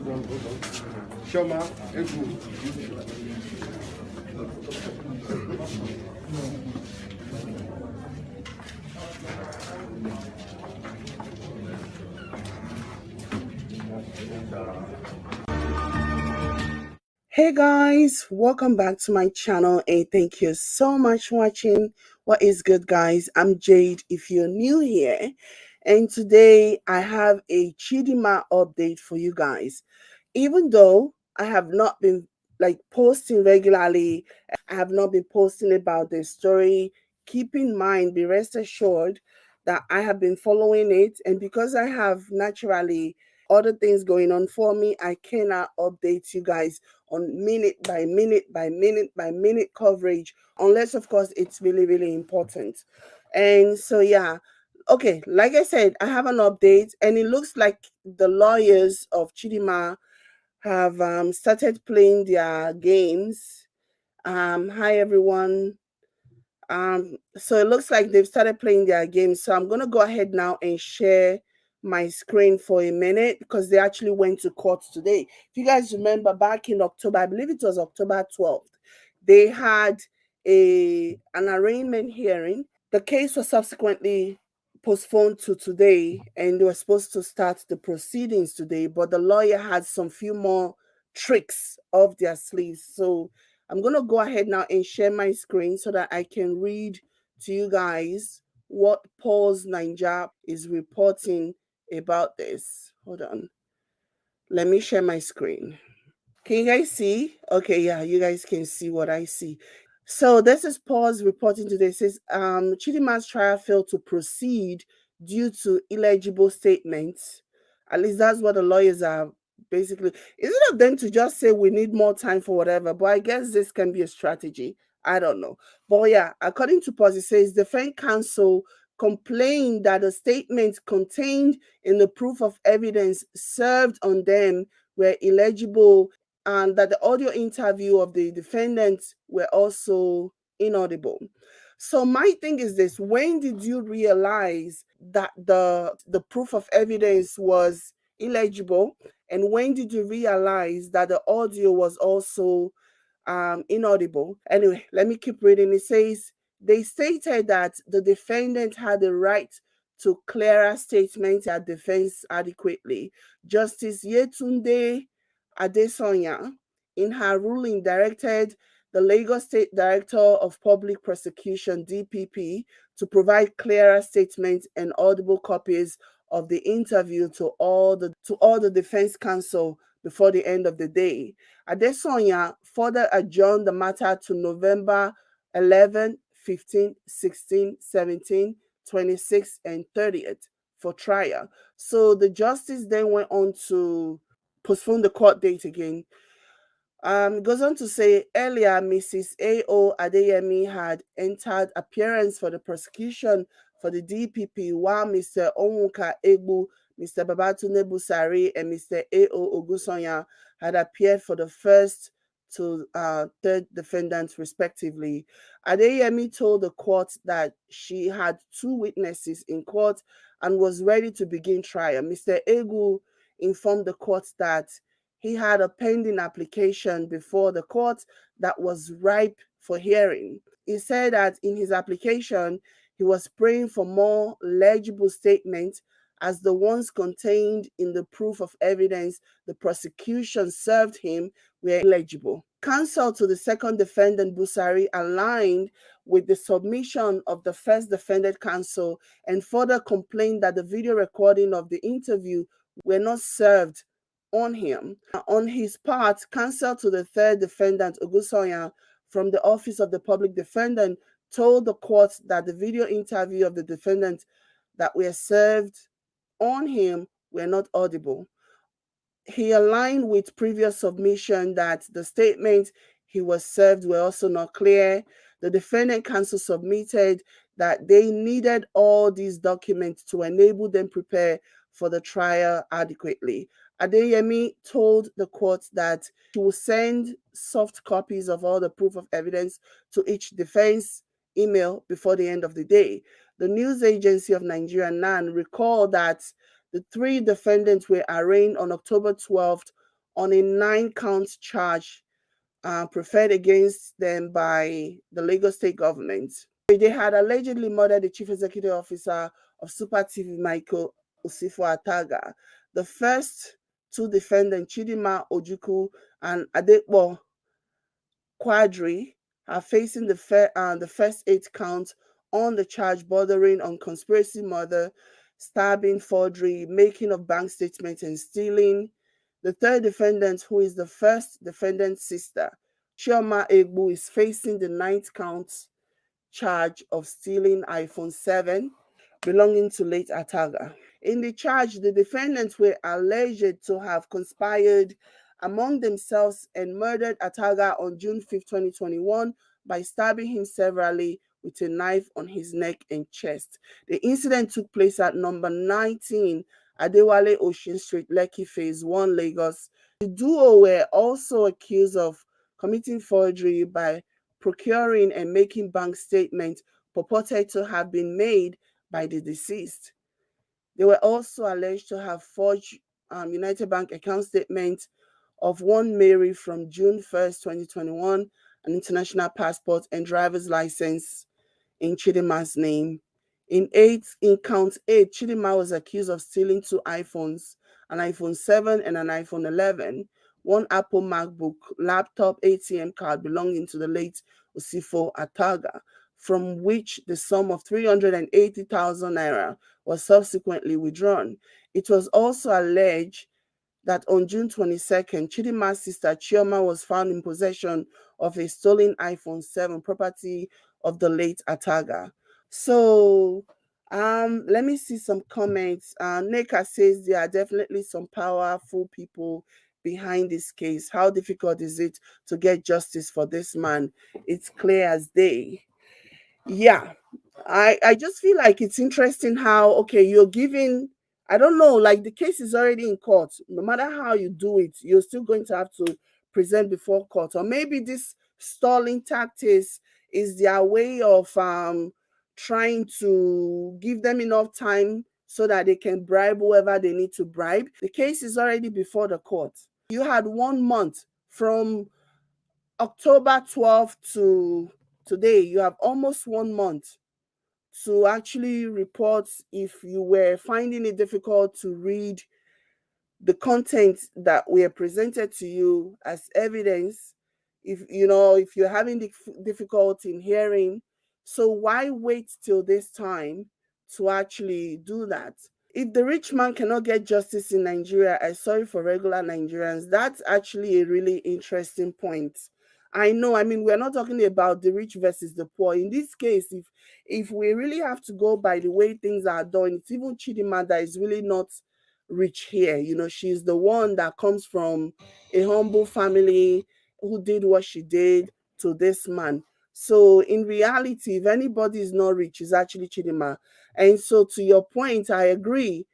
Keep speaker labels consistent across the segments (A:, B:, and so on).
A: Chioma,
B: Hey guys, welcome back to my channel and thank you so much for watching. What is good, guys? I'm Jade if you're new here, and today I have a Chidinma update for you guys. Even though I have not been posting regularly, I have not been posting about this story. Keep in mind, be rest assured that I have been following it, and because I have naturally other things going on for me, I cannot update you guys on minute by minute by minute by minute coverage, unless of course it's really, really important. And so yeah, okay, like I said, I have an update, and it looks like the lawyers of Chidinma have started playing their games. Hi everyone. So it looks like they've started playing their games. So I'm gonna go ahead now and share my screen for a minute because they actually went to court today. If you guys remember, back in October, I believe it was October 12th, they had an arraignment hearing. The case was subsequently postponed to today, and they were supposed to start the proceedings today, but the lawyer had some few more tricks up their sleeves. So I'm going to go ahead now and share my screen so that I can read to you guys what Pulse Ninja is reporting about this. Hold on. Let me share my screen. Can you guys see? Okay, yeah, you guys can see what I see. So this is Paul's reporting today. It says Chidinma's trial failed to proceed due to illegible statements. At least that's what the lawyers are basically. Instead of them to just say we need more time for whatever, but I guess this can be a strategy. I don't know. But yeah, according to Paul, it says defense counsel complained that the statements contained in the proof of evidence served on them were illegible, and that the audio interview of the defendants were also inaudible. So my thing is this: when did you realize that the proof of evidence was illegible, and when did you realize that the audio was also inaudible? Anyway, let me keep reading. It says they stated that the defendant had the right to clearer statements at defense adequately. Justice Yetunde Adesonya, in her ruling, directed the Lagos State Director of Public Prosecution (DPP) to provide clearer statements and audible copies of the interview to all the defense counsel before the end of the day. Adesonya further adjourned the matter to November 11, 15, 16, 17, 26, and 30th for trial. So the justice then went on to postpone the court date again. Goes on to say earlier, Mrs. A.O. Adeyemi had entered appearance for the prosecution for the DPP, while Mr. Onwuka Egbu, Mr. Babatunde Busari, and Mr. A.O. Ogunsanya had appeared for the first to third defendants, respectively. Adeyemi told the court that she had two witnesses in court and was ready to begin trial. Mr. Egbu informed the court that he had a pending application before the court that was ripe for hearing. He said that in his application, he was praying for more legible statements as the ones contained in the proof of evidence the prosecution served him were illegible. Counsel to the second defendant, Busari, aligned with the submission of the first defendant counsel and further complained that the video recording of the interview were not served on him. On his part, counsel to the third defendant, Ogunsanya, from the Office of the Public Defendant, told the court that the video interview of the defendant that were served on him were not audible. He aligned with previous submission that the statements he was served were also not clear. The defendant counsel submitted that they needed all these documents to enable them prepare for the trial adequately. Adeyemi told the court that she will send soft copies of all the proof of evidence to each defense email before the end of the day. The news agency of Nigeria, NAN, recalled that the three defendants were arraigned on October 12th on a 9-count charge preferred against them by the Lagos state government. They had allegedly murdered the chief executive officer of Super TV, Michael Usifo Ataga. The first two defendants, Chidinma Ojukwu and Adepo Quadri, are facing the first 8 counts on the charge bordering on conspiracy murder, stabbing, forgery, making of bank statements, and stealing. The third defendant, who is the first defendant's sister, Chioma, is facing the 9th count charge of stealing iPhone 7 belonging to late Ataga. In the charge, the defendants were alleged to have conspired among themselves and murdered Ataga on June 5, 2021 by stabbing him severally with a knife on his neck and chest. The incident took place at number 19 Adewale Ocean Street, Lekki Phase 1, Lagos. The duo were also accused of committing forgery by procuring and making bank statements purported to have been made by the deceased. They were also alleged to have forged United Bank account statements of one Mary from June 1, 2021, an international passport and driver's license in Chidinma's name. In count 8, Chidinma was accused of stealing 2 iPhones, an iPhone 7 and an iPhone 11, one Apple MacBook, laptop, ATM card belonging to the late Usifo Ataga, from which the sum of 380,000 naira was subsequently withdrawn. It was also alleged that on June 22nd, Chidinma's sister Chioma was found in possession of a stolen iPhone 7, property of the late Ataga. So let me see some comments. Neka says there are definitely some powerful people behind this case. How difficult is it to get justice for this man? It's clear as day. Yeah, I just feel like it's interesting how, okay, you're giving, I don't know, like the case is already in court. No matter how you do it, you're still going to have to present before court. Or maybe this stalling tactics is their way of trying to give them enough time so that they can bribe whoever they need to bribe. The case is already before the court. You had 1 month from October 12th to today. You have almost 1 month to actually report if you were finding it difficult to read the content that were presented to you as evidence, if you're having difficulty in hearing. So why wait till this time to actually do that? If the rich man cannot get justice in Nigeria, I sorry for regular Nigerians. That's actually a really interesting point. I know, I mean, we're not talking about the rich versus the poor. In this case, if we really have to go by the way things are done, it's even Chidinma that is really not rich here. She's the one that comes from a humble family who did what she did to this man. So in reality, if anybody is not rich, it's actually Chidinma. And so to your point, I agree.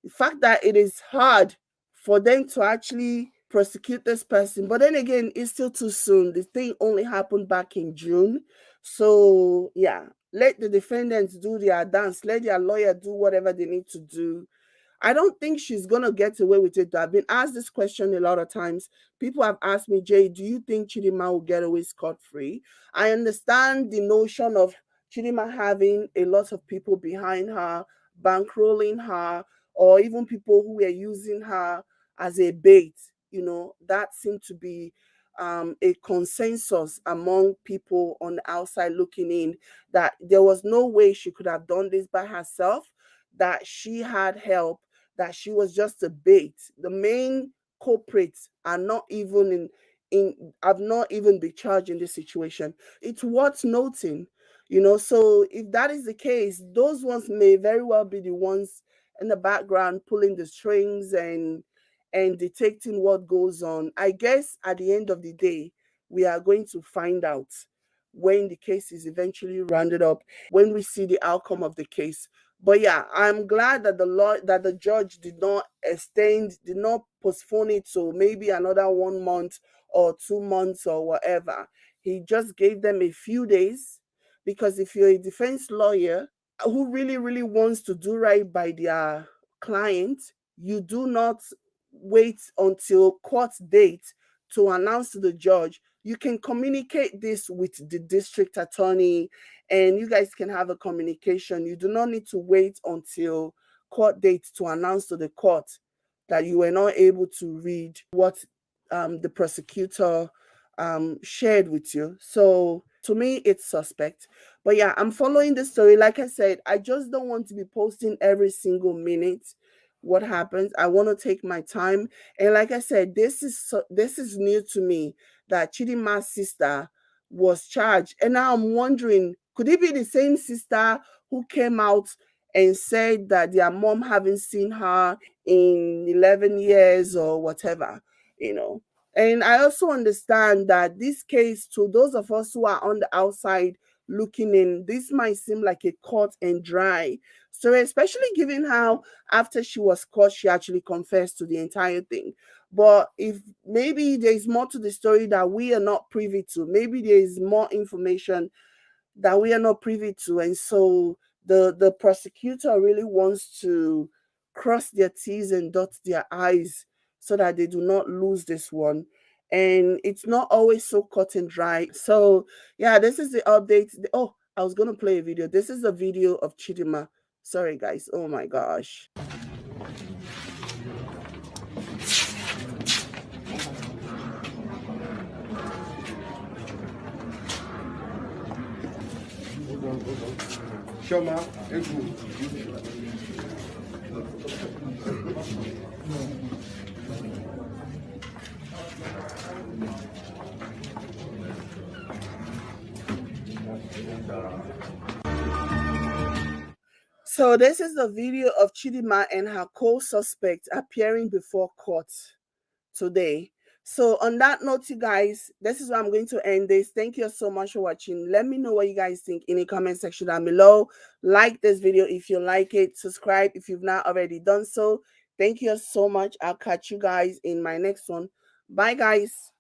B: The fact that it is hard for them to actually prosecute this person, but then again, it's still too soon. The thing only happened back in June. So yeah, let the defendants do their dance, let their lawyer do whatever they need to do. I don't think she's gonna get away with it. I've been asked this question a lot of times. People have asked me, Jay, do you think Chidinma will get away scot-free? I understand the notion of Chidinma having a lot of people behind her, bankrolling her, or even people who were using her as a bait. That seemed to be a consensus among people on the outside looking in, that there was no way she could have done this by herself, that she had help, that she was just a bait. The main culprits are not even have not even been charged in this situation. It's worth noting, so if that is the case, those ones may very well be the ones in the background pulling the strings and detecting what goes on. I guess at the end of the day, we are going to find out when the case is eventually rounded up, when we see the outcome of the case. But yeah, I'm glad that the judge did not postpone it to maybe another 1 month or 2 months or whatever. He just gave them a few days, because if you're a defense lawyer who really, really wants to do right by their client, you do not wait until court date to announce to the judge. You can communicate this with the district attorney and you guys can have a communication. You do not need to wait until court date to announce to the court that you were not able to read what the prosecutor shared with you. So to me, it's suspect. But yeah, I'm following the story. Like I said, I just don't want to be posting every single minute what happens. I want to take my time. And like I said, this is new to me that Chidinma's sister was charged. And now I'm wondering, could it be the same sister who came out and said that their mom haven't seen her in 11 years or whatever, you know? And I also understand that this case, to those of us who are on the outside looking in, this might seem like a cut and dry story, especially given how after she was caught, she actually confessed to the entire thing. But if maybe there's more to the story that we are not privy to, maybe there is more information that we are not privy to. And so the prosecutor really wants to cross their T's and dot their I's so that they do not lose this one. And it's not always so cut and dry. So yeah, this is the update. Oh, I was gonna play a video. This is a video of Chidinma. Sorry guys. Oh my gosh.
A: Chioma,
B: So this is the video of Chidinma and her co-suspect appearing before court today. So on that note, you guys, this is where I'm going to end this. Thank you so much for watching. Let me know what you guys think in the comment section down below. Like this video if you like it. Subscribe if you've not already done so. Thank you so much. I'll catch you guys in my next one. Bye, guys.